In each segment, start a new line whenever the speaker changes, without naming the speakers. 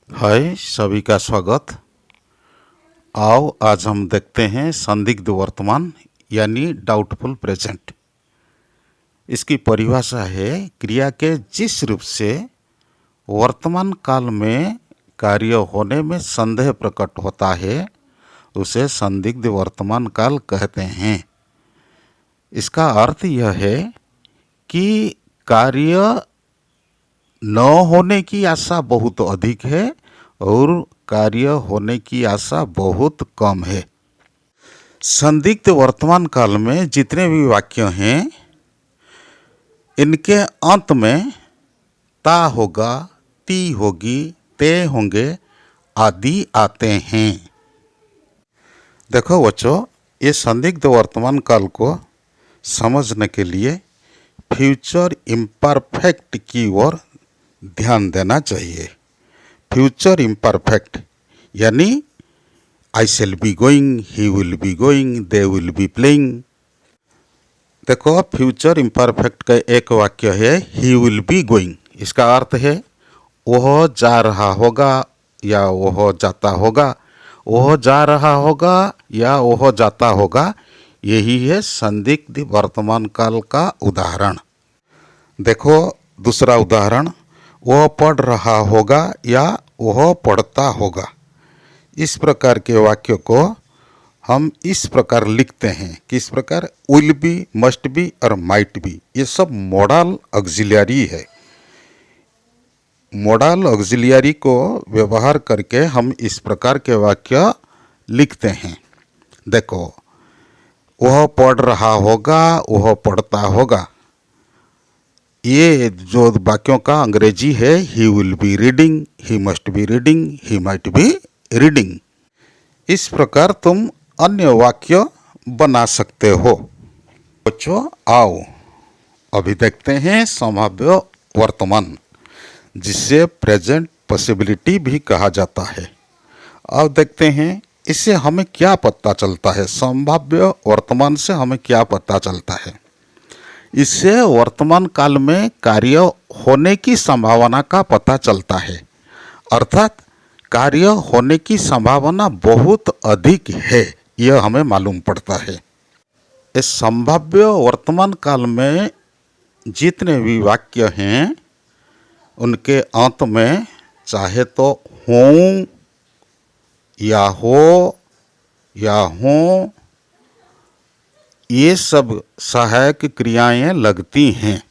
हाय सभी का स्वागत। आओ आज हम देखते हैं संदिग्ध वर्तमान यानी डाउटफुल प्रेजेंट। इसकी परिभाषा है क्रिया के जिस रूप से वर्तमान काल में कार्य होने में संदेह प्रकट होता है उसे संदिग्ध वर्तमान काल कहते हैं। इसका अर्थ यह है कि कार्य न होने की आशा बहुत अधिक है और कार्य होने की आशा बहुत कम है। संदिग्ध वर्तमान काल में जितने भी वाक्य हैं इनके अंत में ता होगा, ती होगी, ते होंगे आदि आते हैं। देखो बच्चों, ये संदिग्ध वर्तमान काल को समझने के लिए फ्यूचर इम्परफेक्ट की ओर ध्यान देना चाहिए। फ्यूचर इम्परफेक्ट यानी I shall be going, he will be going, they will be playing. देखो, फ्यूचर इम्परफेक्ट का एक वाक्य है ही विल बी गोइंग। इसका अर्थ है वह जा रहा होगा या वह जाता होगा, वह जा रहा होगा या वह जाता होगा। यही है संदिग्ध वर्तमान काल का उदाहरण। देखो दूसरा उदाहरण, वह पढ़ रहा होगा या वह पढ़ता होगा। इस प्रकार के वाक्य को हम इस प्रकार लिखते हैं। किस प्रकार? विल बी, मस्ट बी और माइट बी, ये सब मॉडल ऑक्सिलियरी है। मॉडल ऑक्सिलियरी को व्यवहार करके हम इस प्रकार के वाक्य लिखते हैं। देखो, वह पढ़ रहा होगा, वह पढ़ता होगा। ये जो वाक्यों का अंग्रेजी है, ही will be reading, he must be reading, he might be reading. इस प्रकार तुम अन्य वाक्य बना सकते हो। बच्चों आओ अभी देखते हैं संभाव्य वर्तमान, जिसे प्रेजेंट पॉसिबिलिटी भी कहा जाता है। अब देखते हैं इससे हमें क्या पता चलता है। संभाव्य वर्तमान से हमें क्या पता चलता है? इससे वर्तमान काल में कार्य होने की संभावना का पता चलता है। अर्थात कार्य होने की संभावना बहुत अधिक है, यह हमें मालूम पड़ता है। इस संभाव्य वर्तमान काल में जितने भी वाक्य हैं उनके अंत में चाहे तो हूँ या हो या हों, ये सब सहायक क्रियाएं लगती हैं।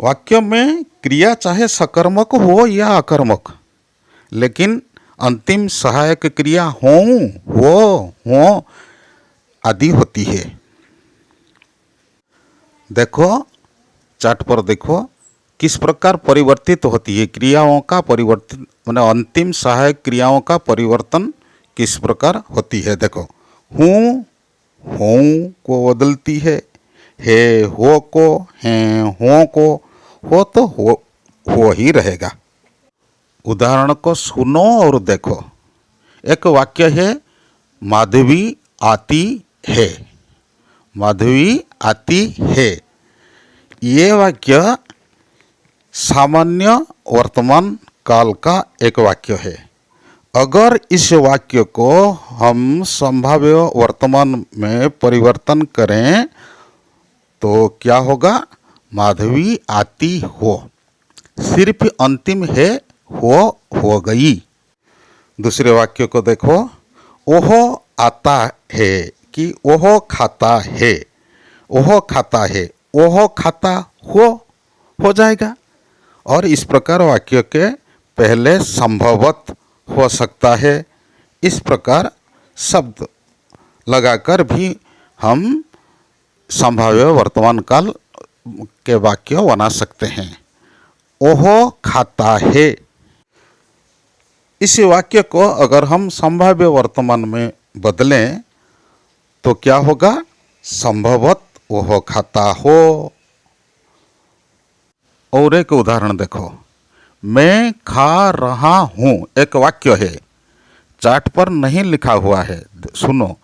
वाक्य में क्रिया चाहे सकर्मक हो या अकर्मक, लेकिन अंतिम सहायक क्रिया हो आदि होती है। देखो चार्ट पर देखो किस प्रकार परिवर्तित होती है क्रियाओं का परिवर्तन, माने अंतिम सहायक क्रियाओं का परिवर्तन किस प्रकार होती है। देखो, हूँ हों को बदलती है हो को, हैं हो को, हो तो हो ही रहेगा। उदाहरण को सुनो और देखो। एक वाक्य है माधवी आती है, माधवी आती है। ये वाक्य सामान्य वर्तमान काल का एक वाक्य है। अगर इस वाक्य को हम संभाव्य वर्तमान में परिवर्तन करें तो क्या होगा? माधवी आती हो, सिर्फ अंतिम है हो गई। दूसरे वाक्य को देखो, ओह आता है कि ओह खाता है, ओह खाता है, ओह खाता हो जाएगा। और इस प्रकार वाक्य के पहले संभवत हो सकता है। इस प्रकार शब्द लगाकर भी हम संभाव्य वर्तमान काल के वाक्य बना सकते हैं। ओह खाता है, इस वाक्य को अगर हम संभाव्य वर्तमान में बदलें तो क्या होगा? संभवत ओह खाता हो। और एक उदाहरण देखो, मैं खा रहा हूँ, एक वाक्य है, चार्ट पर नहीं लिखा हुआ है। सुनो,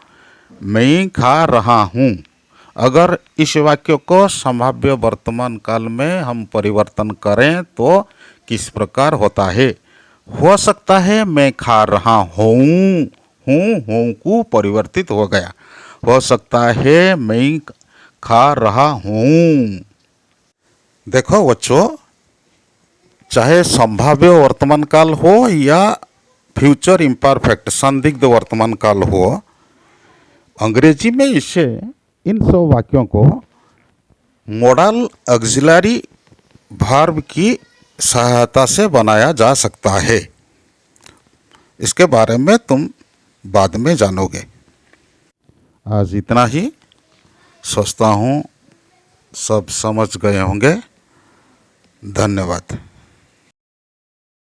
मैं खा रहा हूँ। अगर इस वाक्य को संभाव्य वर्तमान काल में हम परिवर्तन करें तो किस प्रकार होता है? हो सकता है मैं खा रहा हूँ को परिवर्तित हो गया। हो सकता है मैं खा रहा हूँ। देखो बच्चों, चाहे संभाव्य वर्तमान काल हो या फ्यूचर इम्परफेक्ट संदिग्ध वर्तमान काल हो, अंग्रेजी में इसे इन सब वाक्यों को मोडल ऑक्सिलरी वर्ब की सहायता से बनाया जा सकता है। इसके बारे में तुम बाद में जानोगे। आज इतना ही। सोचता हूँ सब समझ गए होंगे। धन्यवाद।